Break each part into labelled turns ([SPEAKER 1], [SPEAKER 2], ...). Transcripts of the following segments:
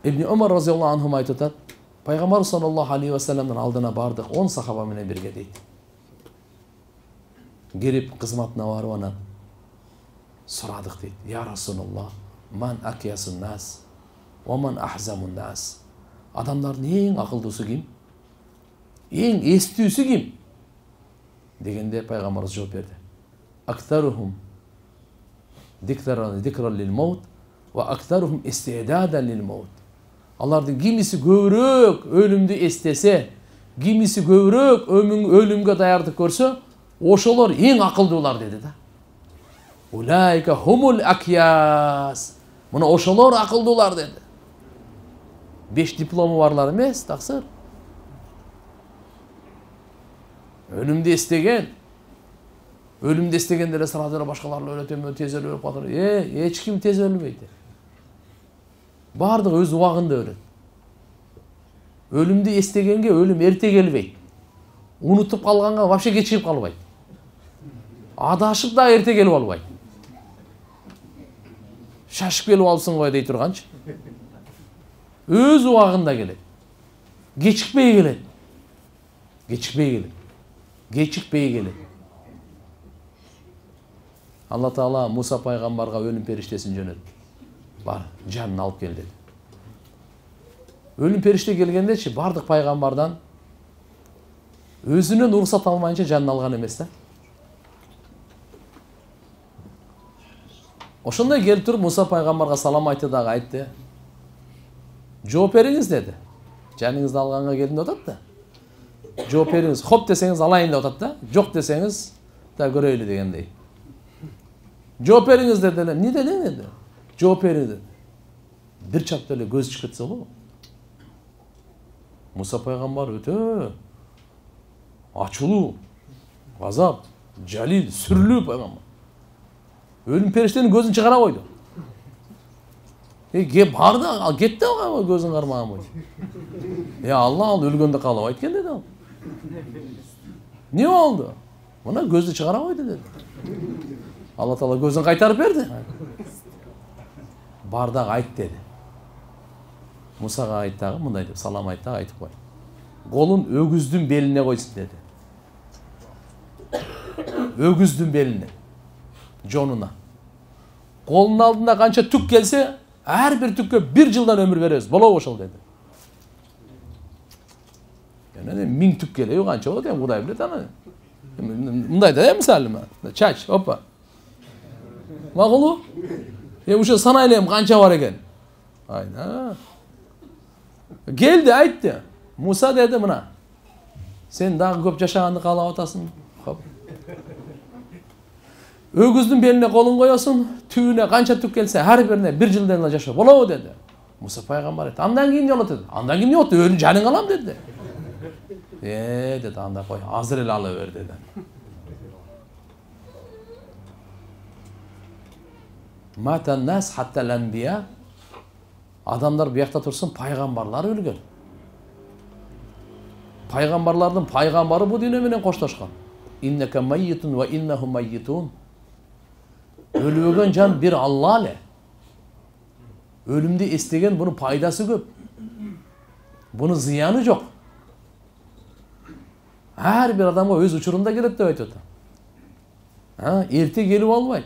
[SPEAKER 1] Ибн Умар разияллаху анху айтып атат, пайгамбар саллаллаху алейхи ва салламдын алдына бардык 10 сахаба менен бирге дейт. Келип кызматына барып анан сурадык дейт. Я Расулуллах, ман акиясун нас, ва ман ахзамун нас. Адамдардын эң акылдуусу ким? Эң эстүүсү ким? Дегенде пайгамбарыбыз жооп берди. Актарухум дикран лил маут ва актарухум истидадан лил маут. Алардын кимиси көбүрөөк өлүмдү эстесе, кимиси көбүрөөк өлүмгө даярдык көрсө, ошолор эң акылдуулар деди да. Улайка хумул акияс. Мына ошолор акылдуулар деди. 5 диплому барлар эмес, таксыр. Өлүмдү эстеген деле сразу башкаларды өлөтөмө, тез өлүп калыр. Эч ким тез өлбөйт. Бардыгы өз убагында өлөт. Өлүмдү эстегенге өлүм эрте келбейт. Унутуп калганга вообще кечигип калбайт. Адашып да эрте келип албайт. Шашып келип алсың го дей турганчы. Өз убагында келет. Кечикпей келет. Алла Таала Муса пайгамбарга өлүм периштесин жөнөттү. Бар, жанын алып кел деди. Өлүм периште келгендечи бардык пайгамбардан өзүнөн уруксат алмайынча жанын алган эмес да. Ошондой келип туруп Муса пайгамбарга салам айтты дагы айтты. Жооп бериңиз деди. Жаныңызды алганга келдим деп атат да. Жооп бериңиз. Хоп десеңиз алайын деп атат да. Жок десеңиз да көрөйлү дегендей. Жооп бериңиз деди. Эмне деди? Жооп бериңиз деди. Бир чапта эле көз чыгып кетсе болобу? Муса пайгамбар өтө ачылуу, газап, жалил, сүрүлүү пайгамбар. Өлүм периштенин көзүн чыгара койду. Барды, кетти ага көзүн кармаган болчу. Алла ал өлгөндө каалабайт экен деди ал. Не болду? Мына көздү чыгара койду деди. Алла Таала көзүн кайтарып берди. Бар дагы айт деди. Мусага айт дагы мындай деп салам айт дагы айтып кой. Колун өгүздүн белине койсун деди. Өгүздүн белине, жонуна. Колунун алдында канча түк келсе, ар бир түккө 1 жылдан өмүр беребиз. Болобу ошол деди. Эне 1000 түк келеби канча болот эми Кудай билет аны. Мындай да мисалы, чач, опа. Макулу? Ушо санайлы канча бар экен. Айна. Келди, айтты. Муса деди мына. Сен дагы көп жашаганды каалап атасың. Хоп. Өгүздүн белине колун коесуң, түбүнө канча түк келсе, ар бирине 1 жылдан эле жашоо болобу деди. Муса пайгамбар айтты. Андан кийин эмне болот деди. Андан кийин эмне болот? Өлүм жаның алам деди. Деди, анда кой, азыр эле ала бер деди. Матан нас хатта ламбия. Адамдар биякта турсын, пайгамбарлар өлгөн. Пайгамбарлардын пайгамбары бу дүйнө менен коштошкон. Иннака майитун ва иннахум майитун. Өлбөгөн жан бир Алла эле. Өлүмдү эстеген bunun пайдасы көп. Bunun зыяны жок. Ар бир адамга өз учурунда келет деп айтып атам. Эрте келип албайт.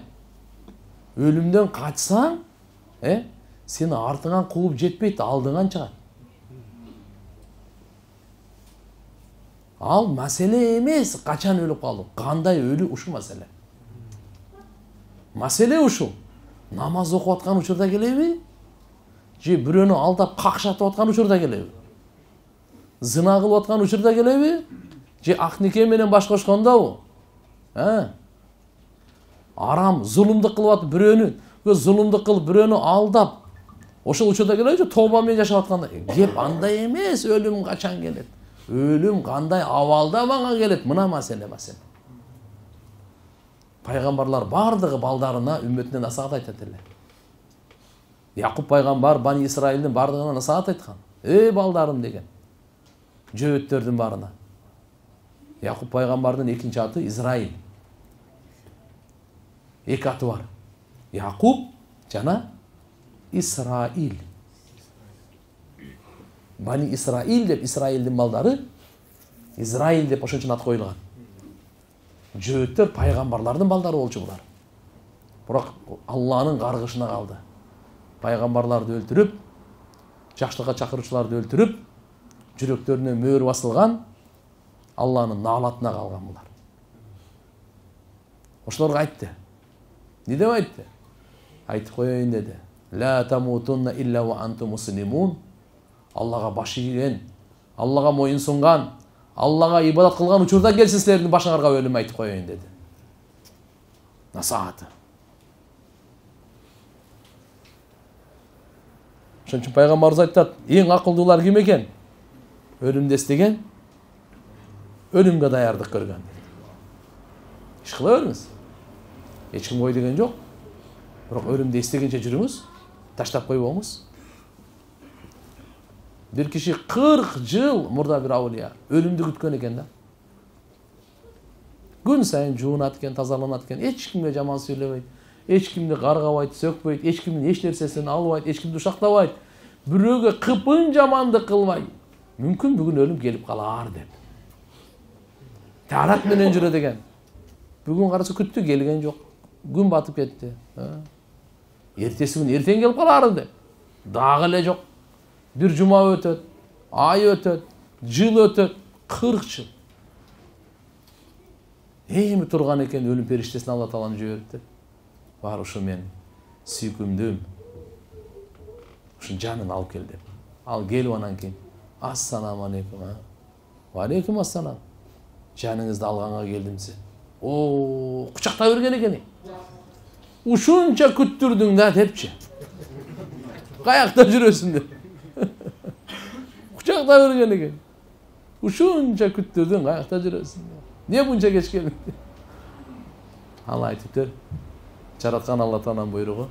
[SPEAKER 1] Өлүмдөн качсаң, сени артыңан кууп жетпейт, алдыңан чыгат. Ал маселе эмес, качан өлүп калдым, кандай өлү ушул маселе. Маселе ушул. Намаз окуп аткан учурда келеби? Же бирөөнү алдап какшатып аткан учурда келеби? Зына кылып аткан учурда келеби? Же ак нике менен баш кошкондобу? Арам, зулумдук кылып атып бирөөнү, зулумдук кылып бирөөнү алдап, ошол учурда келеби же тооба менен жашап атканда? Кеп андай эмес, өлүм качан келет? Өлүм кандай абалда мага келет? Мына маселе. Пайгамбарлар бардыгы балдарына, үммөтүнө насаат айтат эле. Якуб пайгамбар Бани Исраилдин бардыгына насаат айткан. Балдарым деген. Жөөттөрдүн барына. Якуб пайгамбардын экинчи аты Израил. Эки аты бар. Якуб жана Исраил. Bani Исраил деп, Исраилдин балдары, Израиль деп ошон үчүн ат коюлган. Жөөттөр пайгамбарлардын балдары болчу булар. Бирок Алланын каргышына калды. Пайгамбарларды өлтүрүп, жакшылыкка чакыруучуларды өлтүрүп, жүрөктөрүнө мөөр басылган, Алланын наалатына калган булар. Ошолорго айтты. Не деп айтты? Айтып коеюн деди. Ла тамутунна илля ва антум муслимун. Аллага баш ийген, Аллага моюн сунган, Аллага ибадат кылган учурда келсин силердин башыңарга өлүм айтып коеюн деди. Насааты. Ошон үчүн пайгамбарыбыз айтат, эң акылдуулар ким экен? Өлүмдү эстеген, өлүмгө даярдык көргөн. Иш кыла бериңиз. Эч ким ой деген жок. Бирок өлүмдү эстегенче жүрүңүз, таштап койбоңуз. Bir kişi 40 yıl murda bir avliya ölümdü kütkön eken da. Gün sayın juunat eken, tazalanat eken, hiç kimge jaman söylebeyt, hiç kimdi kargabayt, sökbeyt, hiç kimdin hiç nersesini albayt, hiç kimdi uşaktabayt, büröge kıpın jamandı kılbay. Mümkün bugün ölüm gelip kalar dep. Tarat menen jüröt eken. Bugün karısı küttü, gelgen jok. Gün batıp ketti. Ertesi gün erten gelip kalar dep. Dagı ele jok. Bir cuma ötöt, ay ötöt, yıl ötöt, 40 yıl. Эми турган экен өлүм периштесин Алла Тааланы жиберип. Бар ушу мен сүйкүмдүм. Ушун жанын алып кел деп. Ал келип анан кийин ассаламу алейкум. Ва алейкум ассалам. Жаныңызды алганга келдим сен. О, кучактай берген экен. Ушунча күттүрдүң да депчи. Каякта жүрөсүң деп. Kucakta vergen eken. Uşunca küttürdün, ayakta жүрөсүң. Niye bunca geç geldin? Allah aytıptır. Жараткан Алла Тааланын буйругу.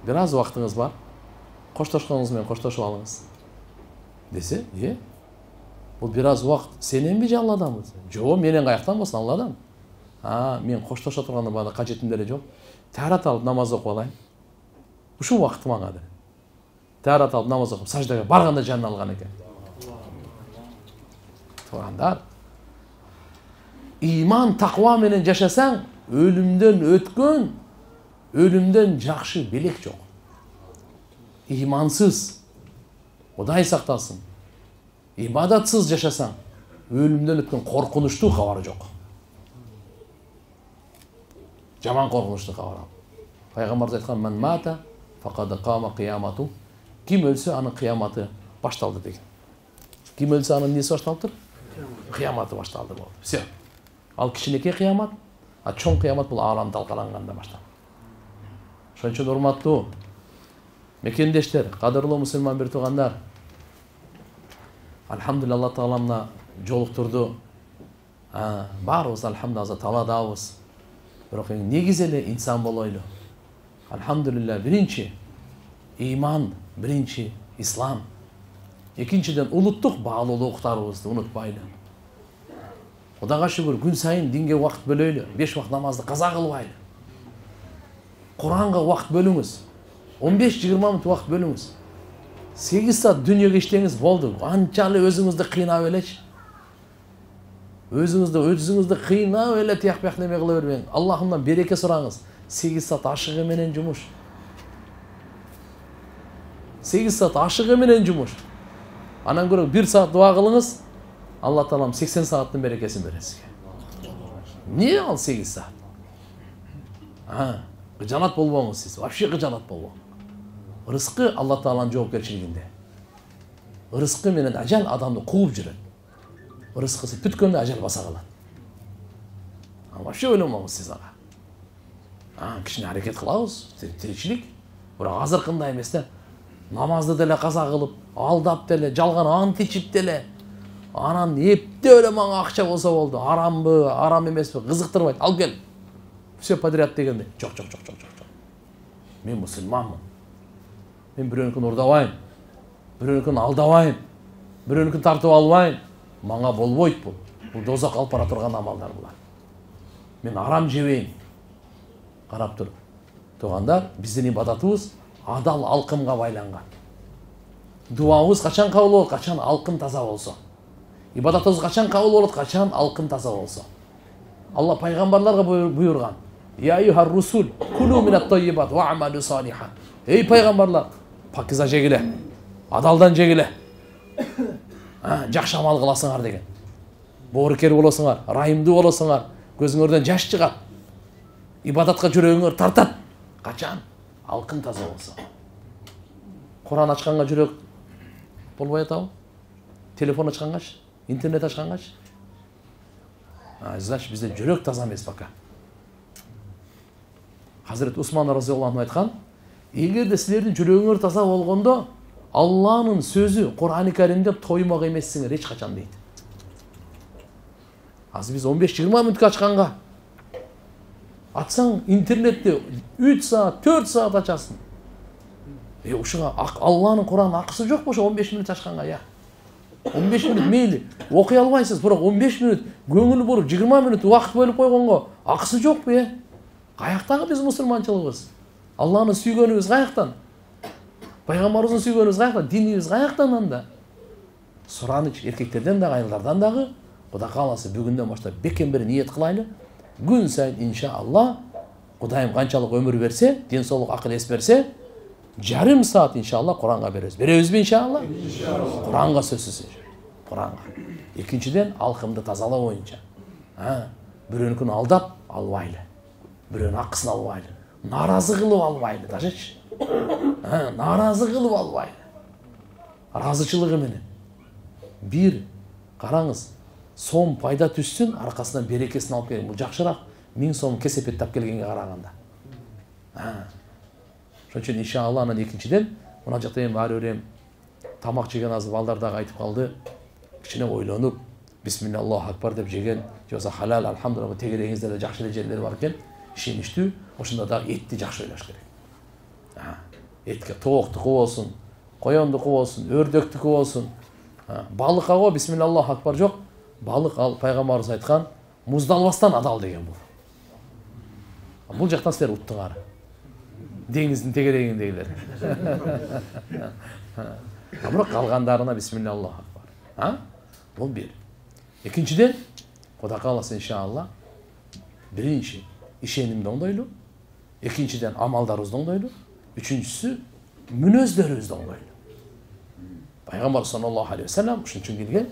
[SPEAKER 1] Biraz vaktiniz var. Koştoşkanыңыз менен коштошуп алыңыз. Dese, bu biraz vakt senen mi Алладан mı? Жок, менен каяктан болсун, Алладан. Мен коштошо турганда бана кажетим деле жок. Тарат алып намаз окуп алайын. Ушул вакыт мага да. Тарат алып намаз окуп саждага барганда жанын алган экен. Туугандар, иман, таква менен жашасаң, өлүмдөн өткөн, өлүмдөн жакшы белек жок. Имансыз, Кудай сактасын, ибадатсыз жашасаң, өлүмдөн өткөн коркунучтуу кабар жок. Жаман коркунучтуу кабар. Пайгамбарыбыз айткан: "Ман мата факад кама кыямату." Kim ölse anın kıyamati baştaldı деген. Kim ölse anın nesi baştaldır? Kıyamati baştaldı oldu. Все. Al kişineki kıyamat, çoğun kıyamat bu alam talkalanganda baştaldı. Şonun için urmattуу mekendeşler, kadırlı Müslüman bir tuğanlar. Alhamdulillah Allah Taalamla jolukturdu. Barыбыз alhamdulillah taladabыз. Бирок негиз эле insan болойлу. Alhamdulillah birinci iman, birinci İslam. Экинчиден улуттук баалуулуктарыбызды унутпайлы. Кудайга шүгүр, күн сайын динге убакыт бөлөйлү, 5 убакыт намазды каза кылбайлы. Куранга убакыт бөлүңүз. 15-20 мүнөт убакыт бөлүңүз. 8 саат дүнүйөгө иштеңиз болду. Анчалык өзүңүздү кыйнап элечи. Өзүңүздү кыйнап эле тияк-бияк неме кыла бербең. Аллахымдан береке сураңыз. 8 саат ашыгы менен жумуш. 8 saat aşığı menen jumuş. Anan көрө 1 saat dua kılыңız, Allah Taalam 80 saatin berekesini verir sizge. Niye al 8 saat? Gıcanat bolboңуз siz. Вообще gıcanat bolboң. Rızkı Allah Taalanın жоопкерчилигинде. Rızkı menen ajal adamды кууп жүрөт. Rızkısı бүткөндө ajal баса калат. Вообще ойломоңуз siz ага. Кичине аракет кылабыз, тиричилик. Бирок азыркындай эмес да. Namazdı dele kaza kılıp, aldap dele, жалган ант içip dele. Anan епте өле мага акча болса болду. Арамбы, арам эмеспи, кызыктырбайт. Ал кел. Все подряд дегенде. Жок. Мен мусулманмын. Мен бирөөнүкүн урдабайм. Бирөөнүкүн алдабайм. Бирөөнүкүн тартып албайм. Мага болбойт бул. Бул дозак алып бара турган амалдар булар. Мен арам жебейм. Карап туруп. Туугандар, биздин ибадатыбыз адал алкымга байланган. Дуабыз качан кабыл болот? Качан алкын таза болсо. Ибадатыбыз качан кабыл болот? Качан алкын таза болсо. Алла пайгамбарларга буйрган. Я айюхар русул, кулу минат тойибат ва амалу салиха. Эй пайгамбарлар, пакиза жегиле, адалдан жегиле. Жакшы амал кыласыңар деген. Боорукер болосуңар, райымдуу болосуңар, көзүңөрдөн жаш чыгат. Ибадатка жүрөгүңөр тартат. Качан? Алкын таза болсо. Куран ачканга жүрөк болбой атабы? Телефон ачкангачы, интернет ачкангачы? Значит, бизде жүрөк таза эмес пока. Hazreti Usman разияллаху анху айткан, эгерде силердин жүрөгүңөр таза болгондо, Алланын сөзү Кур'ан-ы Каримде тоймак эмессиңер эч качан дейт. Азыр биз 15-20 мүнөткө ачканга атсаң интернетте 3 саат, 4 саат ачасың. Ушуга Алланын Кур'анын акысы жок болсо 15 мүнөт ачканга я. 15 мүнөт мейли, окуй албайсыз, бирок 15 мүнөт көңүл буруп 20 мүнөт убакыт бөлүп койгонго акысы жокпу э? Каяктагы биз мусулманчылыгыбыз? Алланы сүйгөнүбүз каяктан? Пайгамбарыбызды сүйгөнүбүз каяктан? Динибиз каяктан анда? Сураныч эркектерден дагы, айылдардан дагы, Кудай кааласа бүгүндөн баштап бекем бир ниет кылайлы. Күн сайын иншалла, Кудайым канчалык өмүр берсе, ден соолук, акыл эс берсе, жарым саат иншалла Куранга беребиз. Беребизби иншалла? Куранга сөзсүз. Куранга. Экинчиден алкымды тазалоо боюнча. Бирөөнүкүн алдап албайлы. Бирөөнүн акысын албайлы. Наразы кылып албайлы, дажычы. Наразы кылып албайлы. Разычылыгы менен. Бир караңыз, сом пайда түссүн, аркасынан берекесин алып келген. Бул жакшыраак 1000 сом кесепет тап келгенге караганда. Ошон үчүн иншалла анан экинчиден, мына жакта эми ар бир тамак жеген азыр балдар дагы айтып калды. Кичине ойлонуп, бисмиллаху акбар деп жеген, же болбосо халал, алхамдулилlah, тегереңиздерде жакшы эрежелер бар экен. Ишеничтүү, ошондо дагы этти жакшы ойлош керек. Этке тооктуку болсун, коёндуку болсун, өрдөктүкү болсун. Балыкка го бисмиллаху акбар жок. Балык ал пайгамбарыбыз айткан, муздалбастан адал деген бул. Бул жактан силер уттуңар. Деңиздин тегерегиндегилер. Бирок калгандарына бисмиллаху акбар. Бул бир. Экинчиден, Кудай кааласа иншалла, биринчи ишенимди оңдойлу, экинчиден амалдарыбызды оңдойлу, үчүнчүсү мүнөздөрүбүздү оңдойлу. Пайгамбар саллаллаху алейхи ва саллям ушун үчүн келген.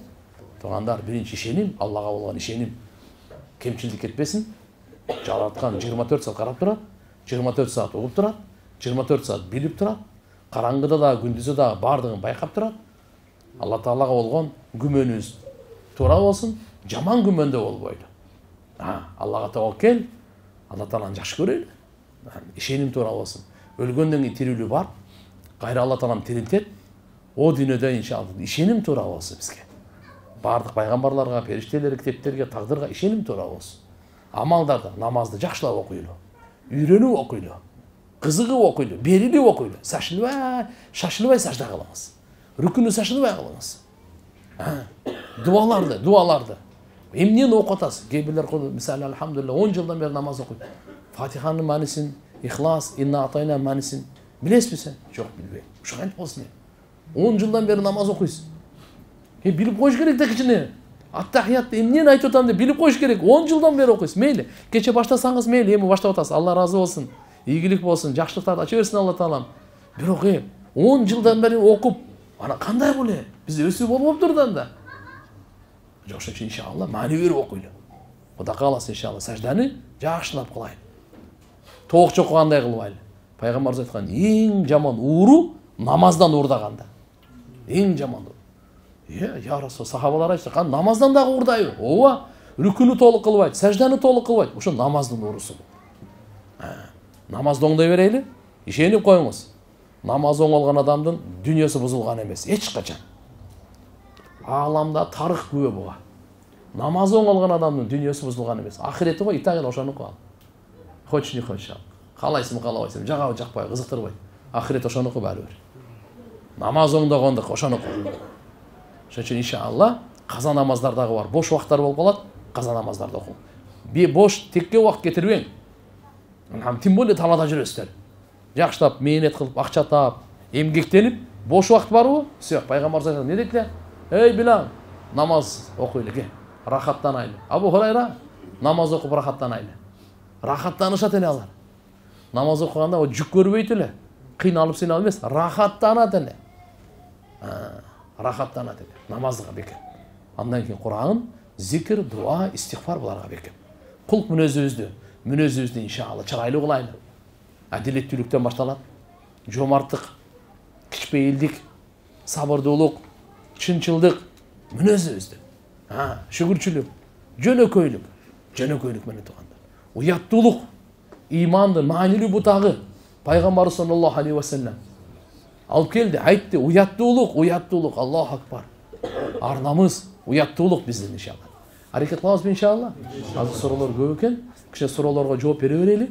[SPEAKER 1] Тугандар, биринчи ишеним, Аллага болгон ишеним кемчилдик кетпесин. Жараткан 24 саат карап турат, 24 саат угуп турат, 24 саат билип турат, караңгыда да, күндүзү да бардыгын байкап турат. Алла Таалага болгон күмөнүбүз туура болсун, жаман күмөндө болбойлу. Аллага табакел, Алла Тааланы жакшы көрөйлү. Ишеним туура болсун. Өлгөндөн кийин тирүүлүү бар, кайра Алла Таалам тирилтет. О дүйнөдө иншалла ишеним туура болсун бизге. Бардык пайгамбарларга, периштелерге, китептерге, тагдырга ишеним туура болсун. Амалдарда намазды жакшылап окуйлу, үйрөнүп окуйлу, кызыгып окуйлу, берилип окуйлу, шашылбай сажда кылыңыз. Рүкүнү шашылбай кылыңыз. Дуаларды. Эмнени окуп атасыз? Кээ-бирлер мисалы алхамдулилlah 10 жылдан бери намаз окуйт. Фатиханын маанисин, Ихлас, Инна атайна маанисин билесизби сен? Жок, билбейм. Ушу кантип болсун? 10 жылдан бери намаз окуйсуз. Билип коюш керек да кичине. Ат-тахиятты эмнени айтып атам деп билип коюш керек. 10 жылдан бери окуйсуз. Мейли. Кече баштасаңыз мейли, эми баштап атасыз. Алла разы болсун. Ийгилик болсун, жакшылыктарды ача берсин Алла Таалам. Бирок 10 жылдан бери окуп, ана кандай бул? Бизде өсүү болбоптур да анда. Жок, ошон үчүн иншалла маани берип окуйлу. Кудай кааласа иншалла сажданы жакшылап кылайлы. Тоок чокугандай кылбайлы. Пайгамбарыбыз айткан, эң жаман ууру намаздан уурдаганда. Эң жаман. Я Расул, сахабалар айтты, намаздан дагы уурдайбы? Ооба, рүкүнү толук кылбайт, сажданы толук кылбайт. Ошо намаздын уурусу. Намазды оңдой берели, ишенип коюңуз. Намаз оңолгон адамдын дүйнөсү бузулган эмес, эч качан. Ааламда тарых күбө буга. Намаз оңолгон адамдын дүйнөсү бузулган эмес. Ахирети го итагыл ошону кыл. Хочешь, не хочешь. Калайсың, калабайсың, жагабы жакпайбы, кызыктырбайт. Ахирет ошону кыл баары бир. Намаз оңдогондук ошону кыл. Ошон үчүн иншалла каза намаздар дагы бар. Бош убакыттар болуп калат, каза намаздарды окуң. Бош текке убакыт кетирбең. Тим более талаада жүрөсүздөр. Жакшылап мээнет кылып, акча таап, эмгектенип, Boş vakt barбы? Все, пайгамбар айтты, не дедилер? Ey Bilal, namaz okuyla ke. Rahatlanaylı. Abu Hurayra namaz okup rahatlanaylı. Rahatlanışat ele alар. Namaz okuganda o жүк көрбөйт эле. Кыйналып сен эмес, рахаттанат эле. Рахаттанат эле. Намазга бекем. Андан кийин Кур'ан, зикр, дуа, истигфар буларга бекем. Кулк мүнөзүбүздү иншалла чырайлуу кылайлы. Адилеттүүлүктөн башталат. Жомарттык, кичпейилдик, сабырдуулук, чынчылдык мүнөзүбүздү. Шүгүрчүлүк, жөнөкөйлүк менен туугандар. Уяттуулук, имандын маанилүү бутагы пайгамбар саллаллаху алейхи ва саллям алып келди, айтты, уяттуулук, Аллаху акбар. Арнамыз уяттуулук биздин иншалла. Аракет кылабызбы иншалла? Азыр суроолор көп экен. Кичине суроолорго жооп бере берели.